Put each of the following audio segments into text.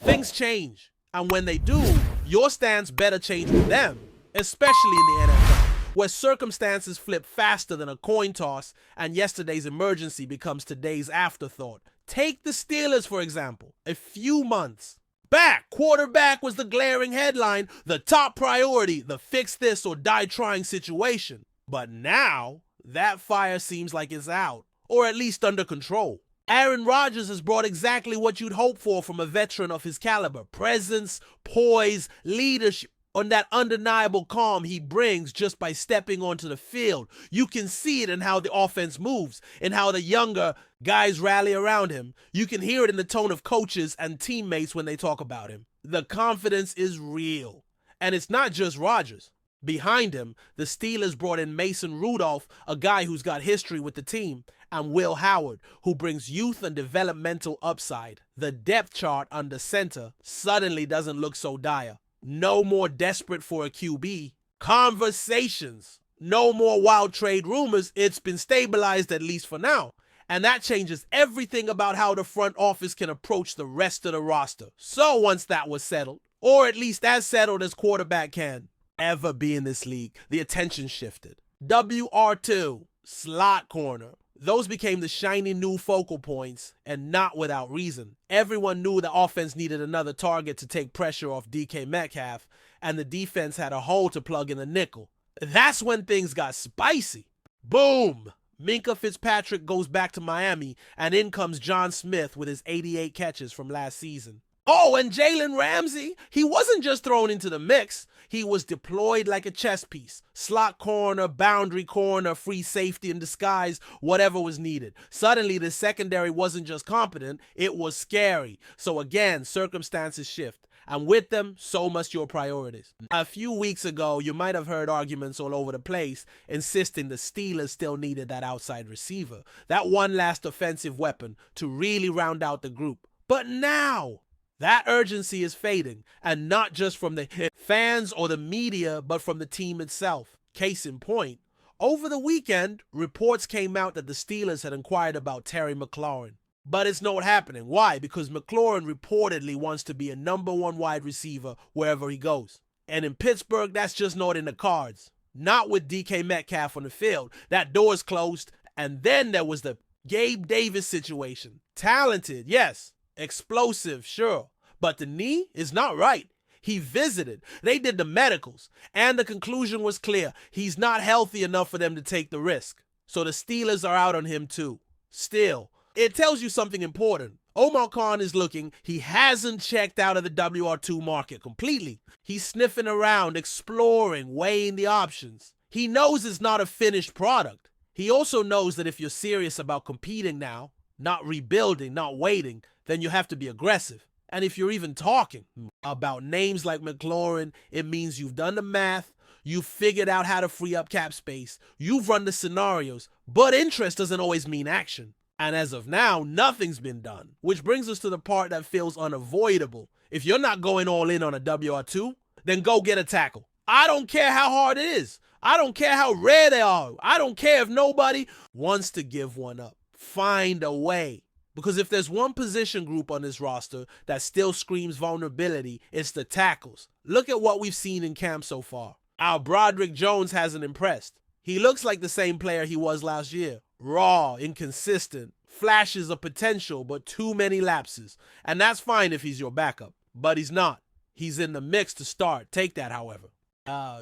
Things change, and when they do, your stance better change with them, especially in the NFL, where circumstances flip faster than a coin toss and yesterday's emergency becomes today's afterthought. Take the Steelers, for example. A few months back, quarterback was the glaring headline, the top priority, the fix this or die trying situation. But now, that fire seems like it's out, or at least under control. Aaron Rodgers has brought exactly what you'd hope for from a veteran of his caliber. Presence, poise, leadership, and that undeniable calm he brings just by stepping onto the field. You can see it in how the offense moves, in how the younger guys rally around him. You can hear it in the tone of coaches and teammates when they talk about him. The confidence is real. And it's not just Rodgers. Behind him, the Steelers brought in Mason Rudolph, a guy who's got history with the team, and Will Howard, who brings youth and developmental upside. The depth chart under center suddenly doesn't look so dire. No more desperate for a QB. Conversations. No more wild trade rumors. It's been stabilized, at least for now. And that changes everything about how the front office can approach the rest of the roster. So once that was settled, or at least as settled as quarterback can ever be in this league, the attention shifted. WR2, slot corner. Those became the shiny new focal points, and not without reason. Everyone knew the offense needed another target to take pressure off DK Metcalf, and the defense had a hole to plug in the nickel. That's when things got spicy. Boom! Minkah Fitzpatrick goes back to Miami, and in comes John Smith with his 88 catches from last season. Oh, and Jalen Ramsey, he wasn't just thrown into the mix. He was deployed like a chess piece. Slot corner, boundary corner, free safety in disguise, whatever was needed. Suddenly, the secondary wasn't just competent, it was scary. So again, circumstances shift. And with them, so must your priorities. A few weeks ago, you might have heard arguments all over the place insisting the Steelers still needed that outside receiver, that one last offensive weapon to really round out the group. But now, that urgency is fading, and not just from the fans or the media, but from the team itself. Case in point, over the weekend, reports came out that the Steelers had inquired about Terry McLaurin. But it's not happening. Why? Because McLaurin reportedly wants to be a #1 wide receiver wherever he goes. And in Pittsburgh, that's just not in the cards. Not with DK Metcalf on the field. That door's closed. And then there was the Gabe Davis situation. Talented, yes. Explosive, sure. But the knee is not right. He visited. They did the medicals. And the conclusion was clear. He's not healthy enough for them to take the risk. So the Steelers are out on him too. Still, it tells you something important. Omar Khan is looking. He hasn't checked out of the WR2 market completely. He's sniffing around, exploring, weighing the options. He knows it's not a finished product. He also knows that if you're serious about competing now, not rebuilding, not waiting, then you have to be aggressive. And if you're even talking about names like McLaurin, it means you've done the math, you've figured out how to free up cap space, you've run the scenarios, but interest doesn't always mean action. And as of now, nothing's been done, which brings us to the part that feels unavoidable. If you're not going all in on a WR2, then go get a tackle. I don't care how hard it is. I don't care how rare they are. I don't care if nobody wants to give one up. Find a way. Because if there's one position group on this roster that still screams vulnerability, it's the tackles. Look at what we've seen in camp so far. Our Broderick Jones hasn't impressed. He looks like the same player he was last year. Raw, inconsistent, flashes of potential, but too many lapses. And that's fine if he's your backup. But he's not. He's in the mix to start. Take that, however.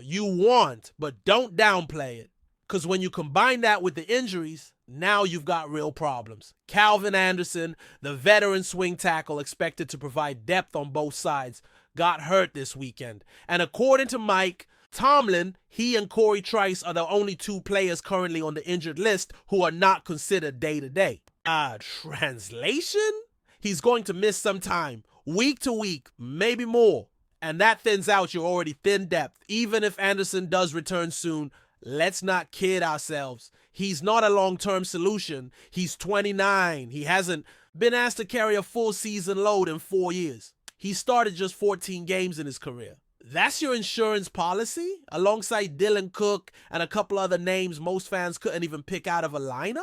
You want, but don't downplay it. Because when you combine that with the injuries, now you've got real problems. Calvin Anderson, the veteran swing tackle expected to provide depth on both sides, got hurt this weekend. And according to Mike Tomlin, he and Corey Trice are the only two players currently on the injured list who are not considered day-to-day. Translation? He's going to miss some time, week to week, maybe more. And that thins out your already thin depth. Even if Anderson does return soon, let's not kid ourselves. He's not a long-term solution. He's 29. He hasn't been asked to carry a full season load in 4 years. He started just 14 games in his career. That's your insurance policy? Alongside Dylan Cook and a couple other names most fans couldn't even pick out of a lineup?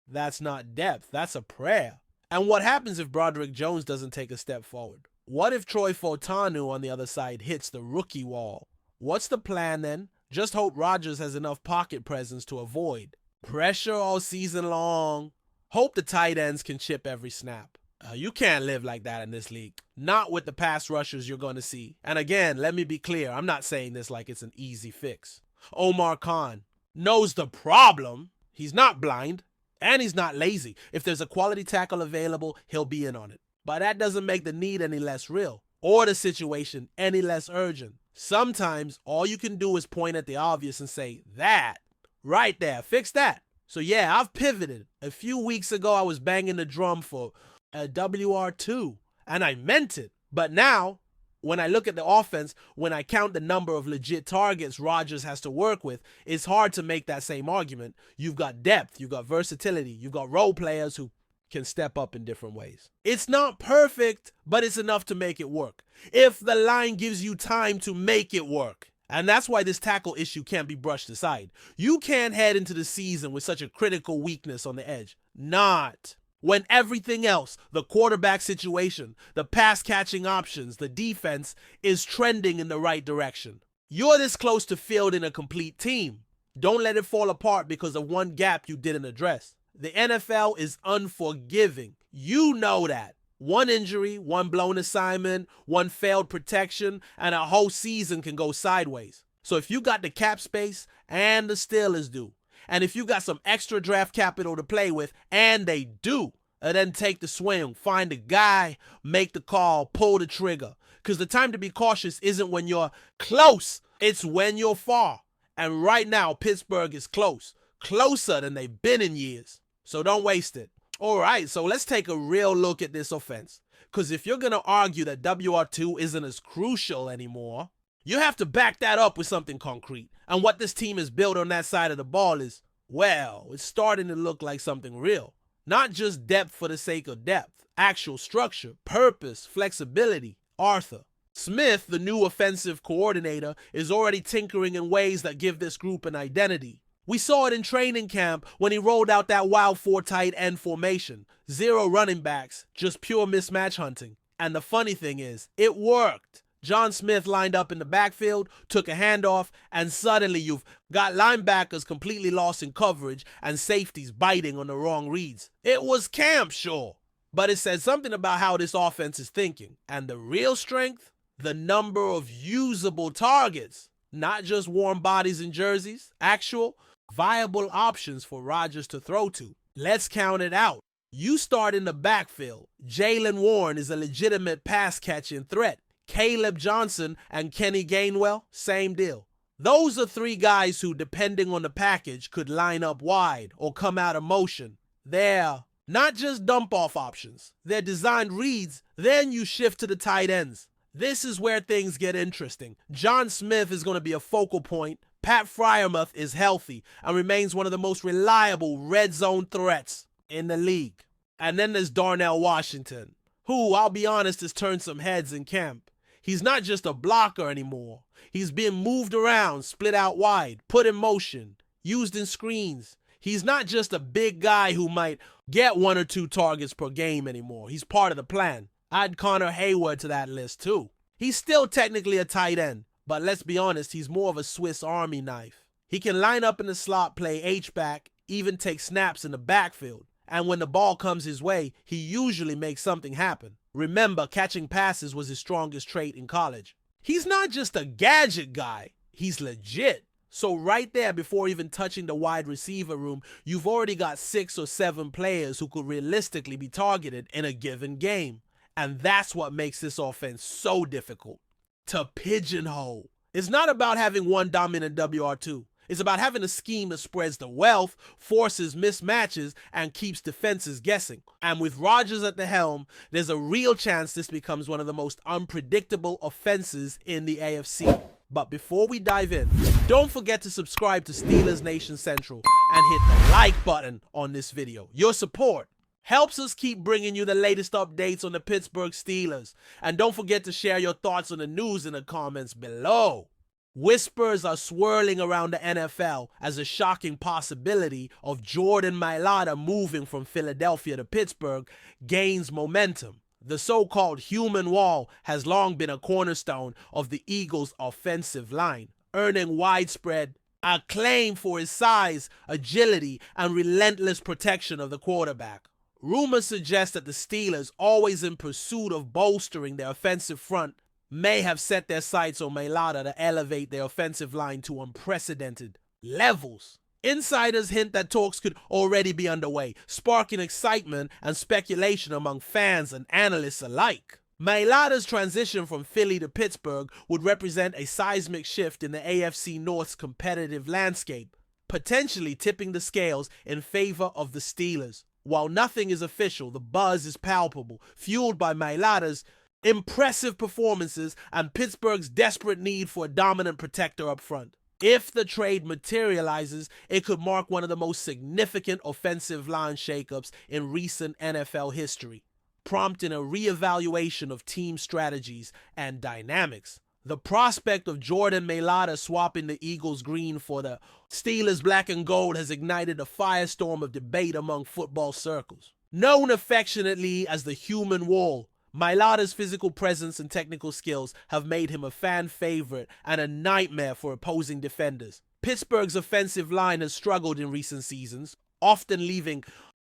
That's not depth. That's a prayer. And what happens if Broderick Jones doesn't take a step forward? What if Troy Fautanu on the other side hits the rookie wall? What's the plan then? Just hope Rodgers has enough pocket presence to avoid pressure all season long. Hope the tight ends can chip every snap. You can't live like that in this league. Not with the pass rushers you're going to see. And again, let me be clear. I'm not saying this like it's an easy fix. Omar Khan knows the problem. He's not blind. And he's not lazy. If there's a quality tackle available, he'll be in on it. But that doesn't make the need any less real or the situation any less urgent. Sometimes all you can do is point at the obvious and say, that, right there, fix that. So yeah, I've pivoted. A few weeks ago, I was banging the drum for a WR2, and I meant it. But now, when I look at the offense, when I count the number of legit targets Rodgers has to work with, it's hard to make that same argument. You've got depth, you've got versatility, you've got role players who can step up in different ways. It's not perfect, but it's enough to make it work. If the line gives you time to make it work. And that's why this tackle issue can't be brushed aside. You can't head into the season with such a critical weakness on the edge. Not. When everything else, the quarterback situation, the pass catching options, the defense is trending in the right direction. You're this close to fielding a complete team. Don't let it fall apart because of one gap you didn't address. The NFL is unforgiving. You know that. One injury, one blown assignment, one failed protection, and a whole season can go sideways. So if you got the cap space, and the Steelers do, and if you got some extra draft capital to play with, and they do, then take the swing, find a guy, make the call, pull the trigger. Because the time to be cautious isn't when you're close, it's when you're far. And right now, Pittsburgh is close, closer than they've been in years. So don't waste it. All right, so let's take a real look at this offense. Because if you're going to argue that WR2 isn't as crucial anymore, you have to back that up with something concrete. And what this team has built on that side of the ball is, well, it's starting to look like something real. Not just depth for the sake of depth, actual structure, purpose, flexibility. Arthur Smith, the new offensive coordinator, is already tinkering in ways that give this group an identity. We saw it in training camp when he rolled out that wild 4 tight end formation. 0 running backs, just pure mismatch hunting. And the funny thing is, it worked. John Smith lined up in the backfield, took a handoff, and suddenly you've got linebackers completely lost in coverage and safeties biting on the wrong reads. It was camp, sure, but it said something about how this offense is thinking. And the real strength? The number of usable targets. Not just warm bodies in jerseys, actual viable options for Rodgers to throw to. Let's count it out. You start in the backfield. Jaylen Warren is a legitimate pass-catching threat. Caleb Johnson and Kenny Gainwell, same deal. Those are 3 guys who, depending on the package, could line up wide or come out of motion. They're not just dump-off options. They're designed reads. Then you shift to the tight ends. This is where things get interesting. John Smith is going to be a focal point. Pat Freiermuth is healthy and remains one of the most reliable red zone threats in the league. And then there's Darnell Washington, who, I'll be honest, has turned some heads in camp. He's not just a blocker anymore. He's being moved around, split out wide, put in motion, used in screens. He's not just a big guy who might get 1 or 2 targets per game anymore. He's part of the plan. I'd Connor Hayward to that list too. He's still technically a tight end, but let's be honest, he's more of a Swiss Army knife. He can line up in the slot, play H-back, even take snaps in the backfield. And when the ball comes his way, he usually makes something happen. Remember, catching passes was his strongest trait in college. He's not just a gadget guy, he's legit. So right there, before even touching the wide receiver room, you've already got 6 or 7 players who could realistically be targeted in a given game. And that's what makes this offense so difficult to pigeonhole. It's not about having one dominant WR2. It's about having a scheme that spreads the wealth, forces mismatches, and keeps defenses guessing. And with Rodgers at the helm, there's a real chance this becomes one of the most unpredictable offenses in the AFC. But before we dive in, don't forget to subscribe to Steelers Nation Central and hit the like button on this video. Your support helps us keep bringing you the latest updates on the Pittsburgh Steelers. And don't forget to share your thoughts on the news in the comments below. Whispers are swirling around the NFL as a shocking possibility of Jordan Mailata moving from Philadelphia to Pittsburgh gains momentum. The so-called human wall has long been a cornerstone of the Eagles' offensive line, earning widespread acclaim for his size, agility, and relentless protection of the quarterback. Rumors suggest that the Steelers, always in pursuit of bolstering their offensive front, may have set their sights on Mailata to elevate their offensive line to unprecedented levels. Insiders hint that talks could already be underway, sparking excitement and speculation among fans and analysts alike. Mailata's transition from Philly to Pittsburgh would represent a seismic shift in the AFC North's competitive landscape, potentially tipping the scales in favor of the Steelers. While nothing is official, the buzz is palpable, fueled by Mailata's impressive performances and Pittsburgh's desperate need for a dominant protector up front. If the trade materializes, it could mark one of the most significant offensive line shakeups in recent NFL history, prompting a reevaluation of team strategies and dynamics. The prospect of Jordan Mailata swapping the Eagles green for the Steelers black and gold has ignited a firestorm of debate among football circles. Known affectionately as the human wall, Mailata's physical presence and technical skills have made him a fan favorite and a nightmare for opposing defenders. Pittsburgh's offensive line has struggled in recent seasons, often leaving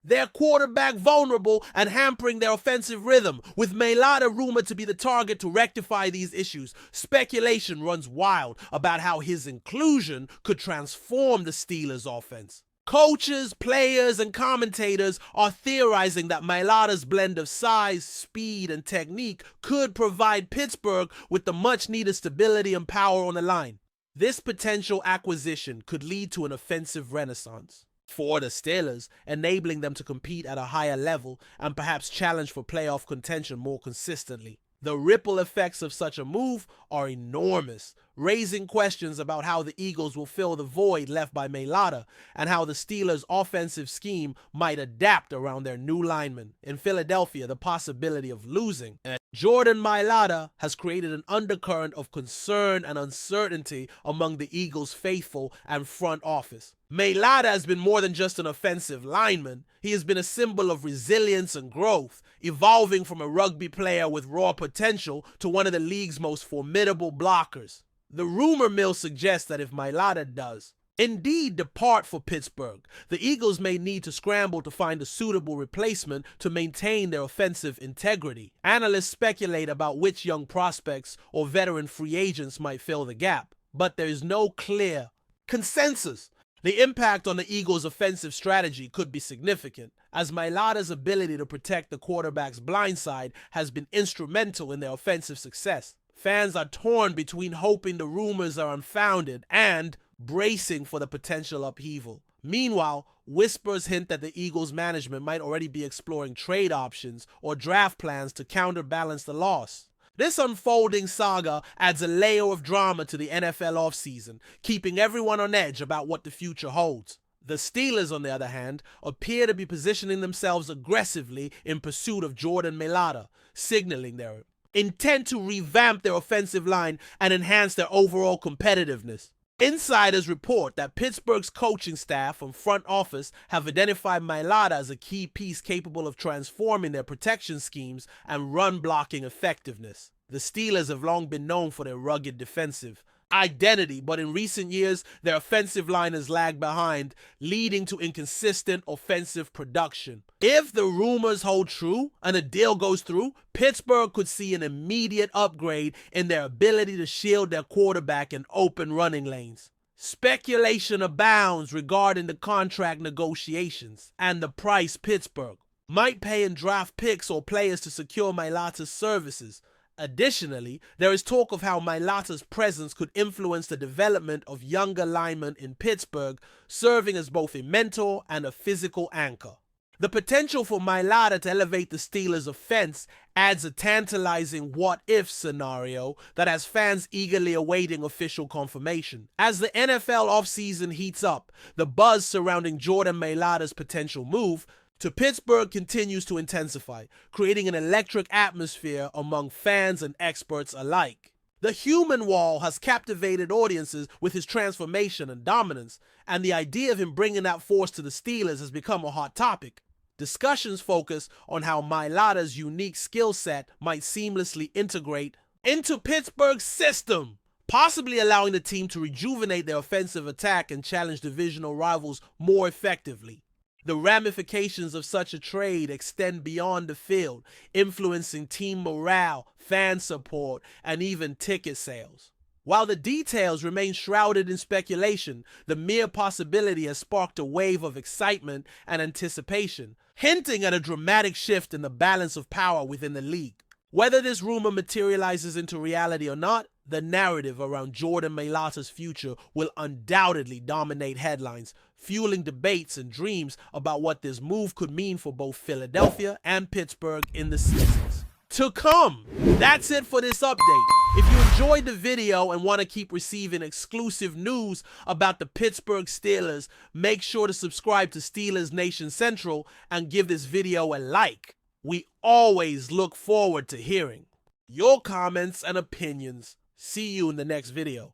their quarterback vulnerable and hampering their offensive rhythm. With Mailata rumored to be the target to rectify these issues, speculation runs wild about how his inclusion could transform the Steelers' offense. Coaches, players, and commentators are theorizing that Mailata's blend of size, speed, and technique could provide Pittsburgh with the much-needed stability and power on the line. This potential acquisition could lead to an offensive renaissance for the Steelers, enabling them to compete at a higher level and perhaps challenge for playoff contention more consistently. The ripple effects of such a move are enormous, raising questions about how the Eagles will fill the void left by Mailata and how the Steelers' offensive scheme might adapt around their new linemen. In Philadelphia, the possibility of losing Jordan Mailata has created an undercurrent of concern and uncertainty among the Eagles' faithful and front office. Mailata has been more than just an offensive lineman. He has been a symbol of resilience and growth, evolving from a rugby player with raw potential to one of the league's most formidable blockers. The rumor mill suggests that if Mailata does indeed depart for Pittsburgh, the Eagles may need to scramble to find a suitable replacement to maintain their offensive integrity. Analysts speculate about which young prospects or veteran free agents might fill the gap, but there is no clear consensus. The impact on the Eagles' offensive strategy could be significant, as Mailata's ability to protect the quarterback's blind side has been instrumental in their offensive success. Fans are torn between hoping the rumors are unfounded and bracing for the potential upheaval. Meanwhile, whispers hint that the Eagles' management might already be exploring trade options or draft plans to counterbalance the loss. This unfolding saga adds a layer of drama to the NFL offseason, keeping everyone on edge about what the future holds. The Steelers, on the other hand, appear to be positioning themselves aggressively in pursuit of Jordan Mailata, signaling their intent to revamp their offensive line and enhance their overall competitiveness. Insiders report that Pittsburgh's coaching staff and front office have identified Mailata as a key piece capable of transforming their protection schemes and run-blocking effectiveness. The Steelers have long been known for their rugged defensive identity, but in recent years, their offensive line has lagged behind, leading to inconsistent offensive production. If the rumors hold true and a deal goes through, Pittsburgh could see an immediate upgrade in their ability to shield their quarterback in open running lanes. Speculation abounds regarding the contract negotiations and the price Pittsburgh might pay in draft picks or players to secure Mailata's services. Additionally, there is talk of how Mailata's presence could influence the development of younger linemen in Pittsburgh, serving as both a mentor and a physical anchor. The potential for Mailata to elevate the Steelers' offense adds a tantalizing what-if scenario that has fans eagerly awaiting official confirmation. As the NFL offseason heats up, the buzz surrounding Jordan Mailata's potential move to Pittsburgh continues to intensify, creating an electric atmosphere among fans and experts alike. The human wall has captivated audiences with his transformation and dominance, and the idea of him bringing that force to the Steelers has become a hot topic. Discussions focus on how Mailata's unique skill set might seamlessly integrate into Pittsburgh's system, possibly allowing the team to rejuvenate their offensive attack and challenge divisional rivals more effectively. The ramifications of such a trade extend beyond the field, influencing team morale, fan support, and even ticket sales. While the details remain shrouded in speculation, the mere possibility has sparked a wave of excitement and anticipation, hinting at a dramatic shift in the balance of power within the league. Whether this rumor materializes into reality or not, the narrative around Jordan Mailata's future will undoubtedly dominate headlines, fueling debates and dreams about what this move could mean for both Philadelphia and Pittsburgh in the seasons to come. That's it for this update. If you enjoyed the video and want to keep receiving exclusive news about the Pittsburgh Steelers, make sure to subscribe to Steelers Nation Central and give this video a like. We always look forward to hearing your comments and opinions. See you in the next video.